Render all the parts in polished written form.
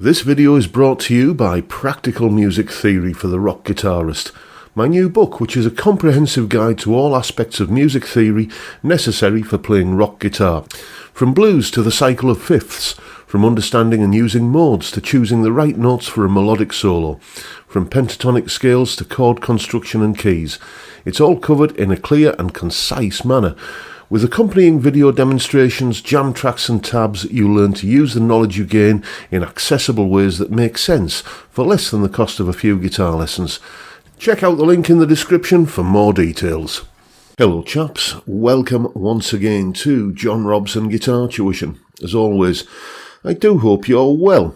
This video is brought to you by Practical Music Theory for the Rock Guitarist, my new book, which is a comprehensive guide to all aspects of music theory necessary for playing rock guitar. From blues to the cycle of fifths, from understanding and using modes to choosing the right notes for a melodic solo, from pentatonic scales to chord construction and keys. It's all covered in a clear and concise manner. With accompanying video demonstrations, jam tracks and tabs, you'll learn to use the knowledge you gain in accessible ways that make sense for less than the cost of a few guitar lessons. Check out the link in the description for more details. Hello chaps, welcome once again to John Robson Guitar Tuition. As always, I do hope you're well.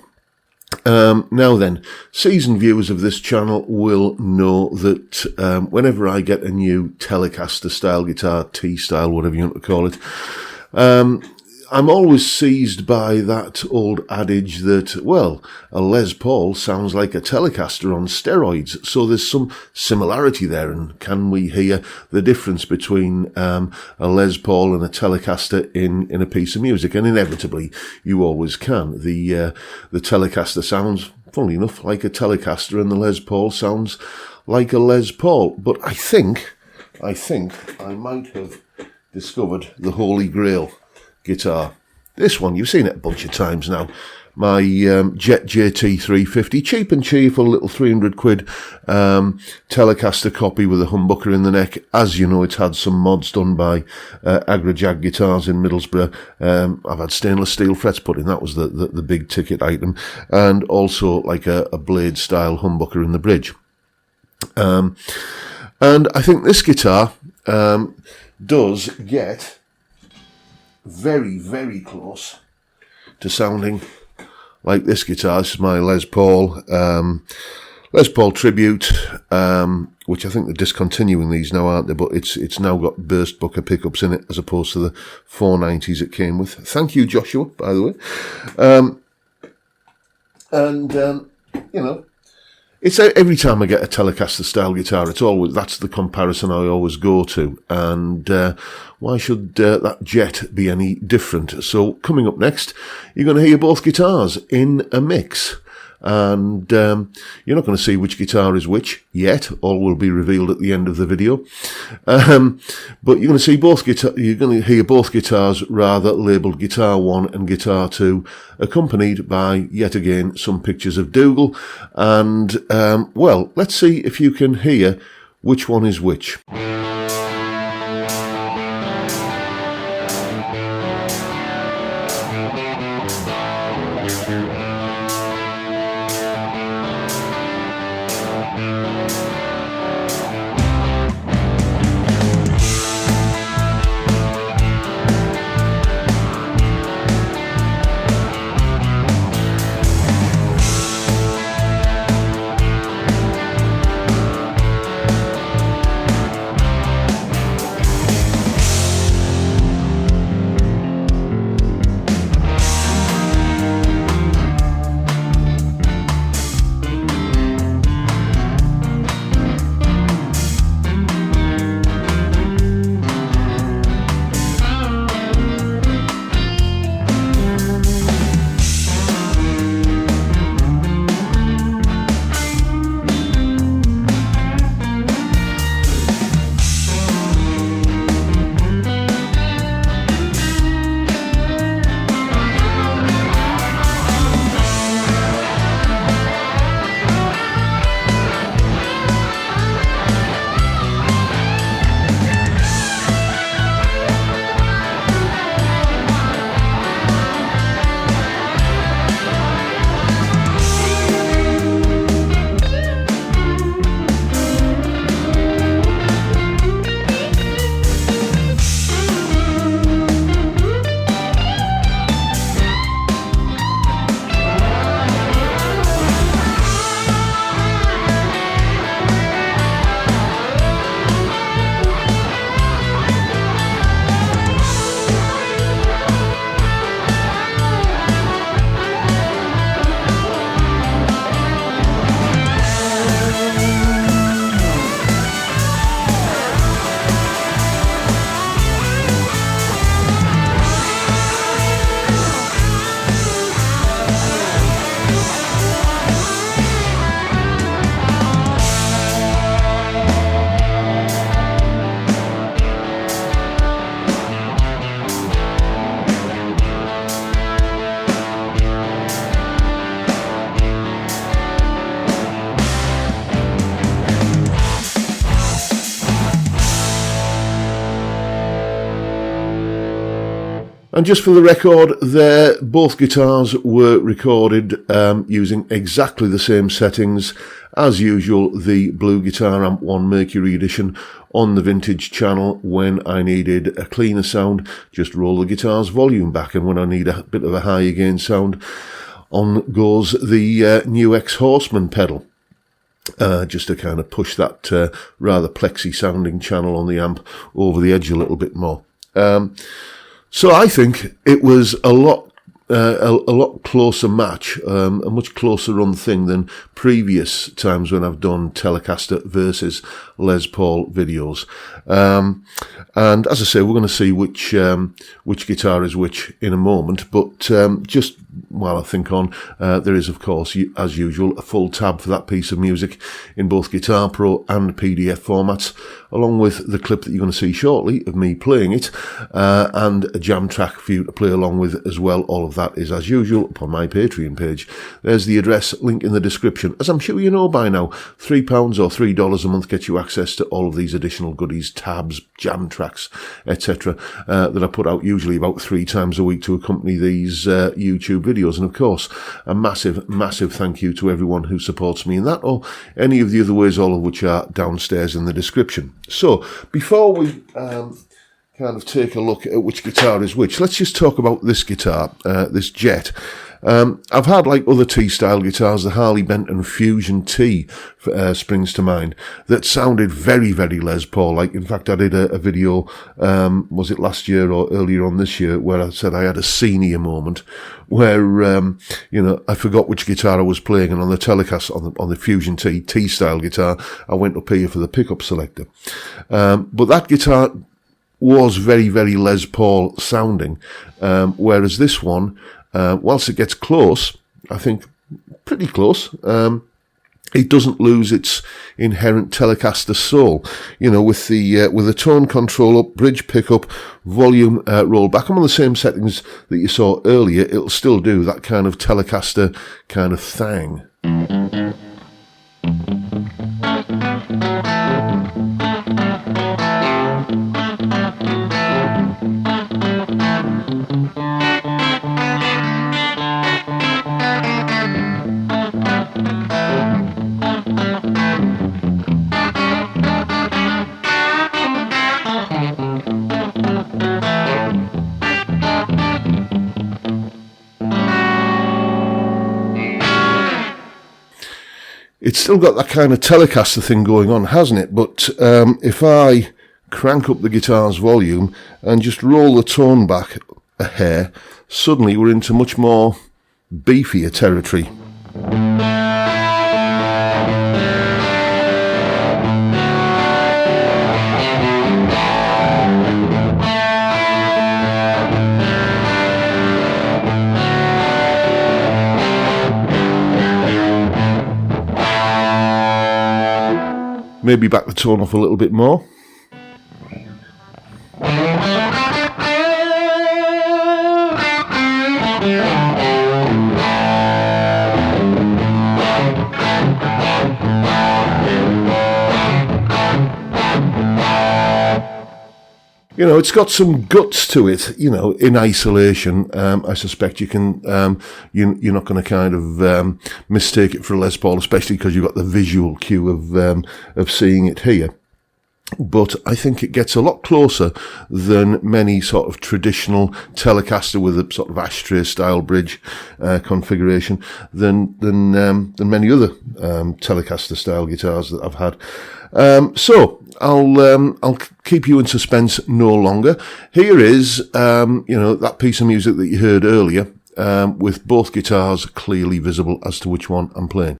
Now then, seasoned viewers of this channel will know that whenever I get a new Telecaster style guitar, T-style, whatever you want to call it, I'm always seized by that old adage that, well, a Les Paul sounds like a Telecaster on steroids, so there's some similarity there, and can we hear the difference between a Les Paul and a Telecaster in a piece of music? And inevitably, you always can. The Telecaster sounds, funnily enough, like a Telecaster, and the Les Paul sounds like a Les Paul. But I think I might have discovered the Holy Grail guitar. This one, you've seen it a bunch of times now. My Jet JT 350, cheap and cheerful, little 300 quid Telecaster copy with a humbucker in the neck. As you know, it's had some mods done by Agrajag Guitars in Middlesbrough. I've had stainless steel frets put in, that was the big ticket item, and also like a blade style humbucker in the bridge. And I think this guitar does get very, very close to sounding like this guitar. This is my Les Paul Tribute, which I think they're discontinuing these now, aren't they? But it's now got burst bucker pickups in it as opposed to the 490s it came with. Thank you, Joshua, by the way. You know, it's every time I get a Telecaster style guitar, it's always, that's the comparison I always go to. And why should that Jet be any different? So coming up next, you're going to hear both guitars in a mix. And you're not going to see which guitar is which yet. All will be revealed at the end of the video. But you're going to see both you're going to hear both guitars rather labelled Guitar 1 and Guitar 2, accompanied by, yet again, some pictures of Dougal. And, well, let's see if you can hear which one is which. And just for the record, both guitars were recorded using exactly the same settings as usual. The Blue Guitar Amp 1 Mercury Edition on the Vintage channel. When I needed a cleaner sound, just roll the guitar's volume back, and when I need a bit of a higher gain sound, on goes the new X-Horseman pedal. Just to kind of push that rather plexy sounding channel on the amp over the edge a little bit more. So I think it was a lot closer match, a much closer run thing than previous times when I've done Telecaster versus Les Paul videos. And as I say, we're going to see which guitar is which in a moment. But just while I think on, there is, of course, as usual, a full tab for that piece of music in both Guitar Pro and PDF formats, along with the clip that you're going to see shortly of me playing it, and a jam track for you to play along with as well. All of that is, as usual, upon my Patreon page. There's the address, link in the description. As I'm sure you know by now, £3 or $3 a month gets you access to all of these additional goodies, tabs, jam tracks, etc., that I put out usually about 3 times a week to accompany these YouTube videos. And of course, a massive, massive thank you to everyone who supports me in that, or any of the other ways, all of which are downstairs in the description. So, before we kind of take a look at which guitar is which, let's just talk about this guitar, this Jet. I've had, like other T-style guitars, the Harley Benton Fusion T springs to mind, that sounded very, very Les Paul. Like, in fact, I did a video, was it last year or earlier on this year, where I said I had a senior moment, where, I forgot which guitar I was playing, and on the Telecaster, on the Fusion T-style guitar, I went up here for the pickup selector. But that guitar was very, very Les Paul sounding, whereas this one, whilst it gets close, I think pretty close, it doesn't lose its inherent Telecaster soul. With the tone control up, bridge pickup, volume roll back. I'm on the same settings that you saw earlier. It'll still do that kind of Telecaster kind of thing. It's still got that kind of Telecaster thing going on, hasn't it? But if I crank up the guitar's volume and just roll the tone back a hair, suddenly we're into much more beefier territory. Maybe back the tone off a little bit more. It's got some guts to it, in isolation. I suspect you can, you're not going to kind of mistake it for a Les Paul, especially because you've got the visual cue of seeing it here. But I think it gets a lot closer than many sort of traditional Telecaster with a sort of ashtray style bridge configuration than many other Telecaster style guitars that I've had. So I'll keep you in suspense no longer. Here is that piece of music that you heard earlier, with both guitars clearly visible as to which one I'm playing.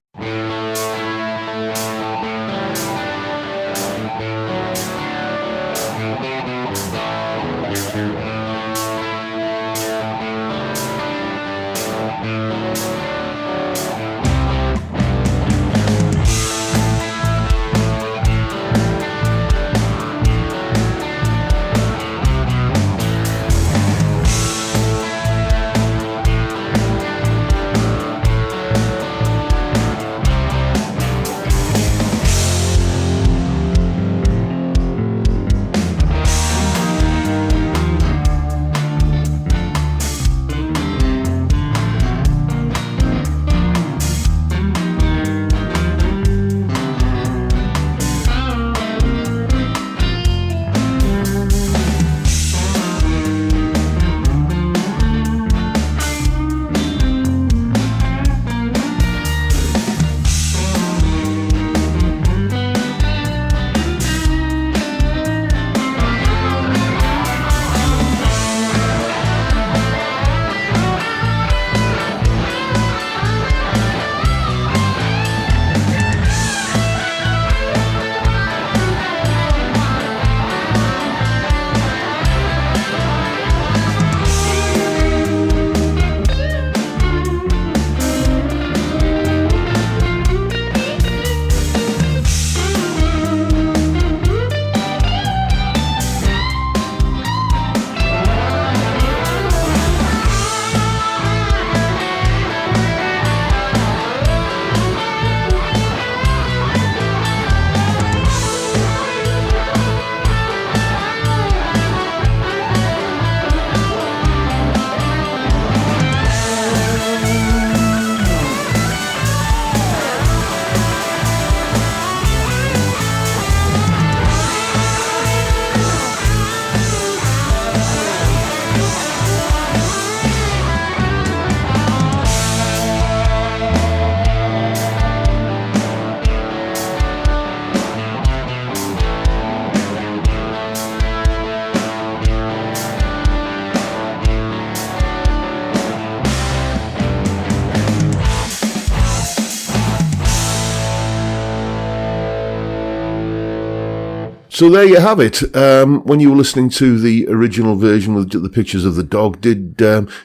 So there you have it. When you were listening to the original version with the pictures of the dog, did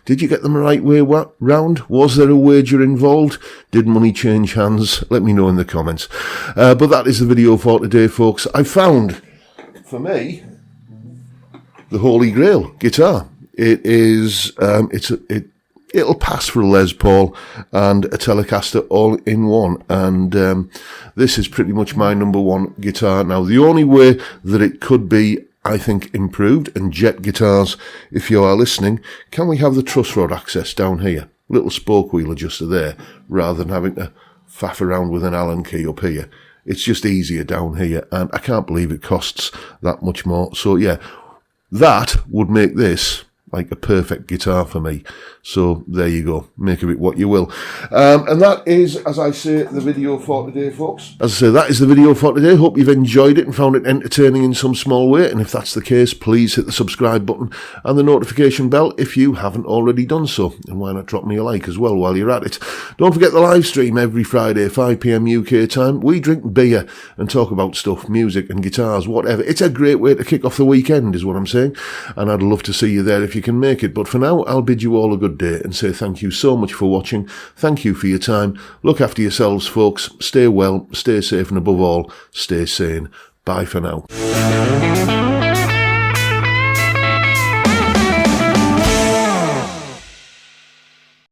you get them the right way round? Was there a wager involved? Did money change hands? Let me know in the comments. But that is the video for today, folks. I found, for me, the Holy Grail guitar. It is it'll pass for a Les Paul and a Telecaster all in one, and this is pretty much my number one guitar. Now, the only way that it could be, I think, improved, and Jet Guitars, if you are listening, can we have the truss rod access down here? Little spoke wheel adjuster there, rather than having to faff around with an Allen key up here. It's just easier down here, and I can't believe it costs that much more. So yeah, that would make this like a perfect guitar for me. So there you go. Make of it what you will. And that is, as I say, the video for today, folks. As I say, that is the video for today. Hope you've enjoyed it and found it entertaining in some small way. And if that's the case, please hit the subscribe button and the notification bell if you haven't already done so. And why not drop me a like as well while you're at it. Don't forget the live stream every Friday, 5 p.m. UK time. We drink beer and talk about stuff, music and guitars, whatever. It's a great way to kick off the weekend, is what I'm saying. And I'd love to see you there if you can make it. But for now, I'll bid you all a good day and say thank you so much for watching. Thank you for your time. Look after yourselves, folks. Stay well, stay safe, and above all, stay sane. Bye for now.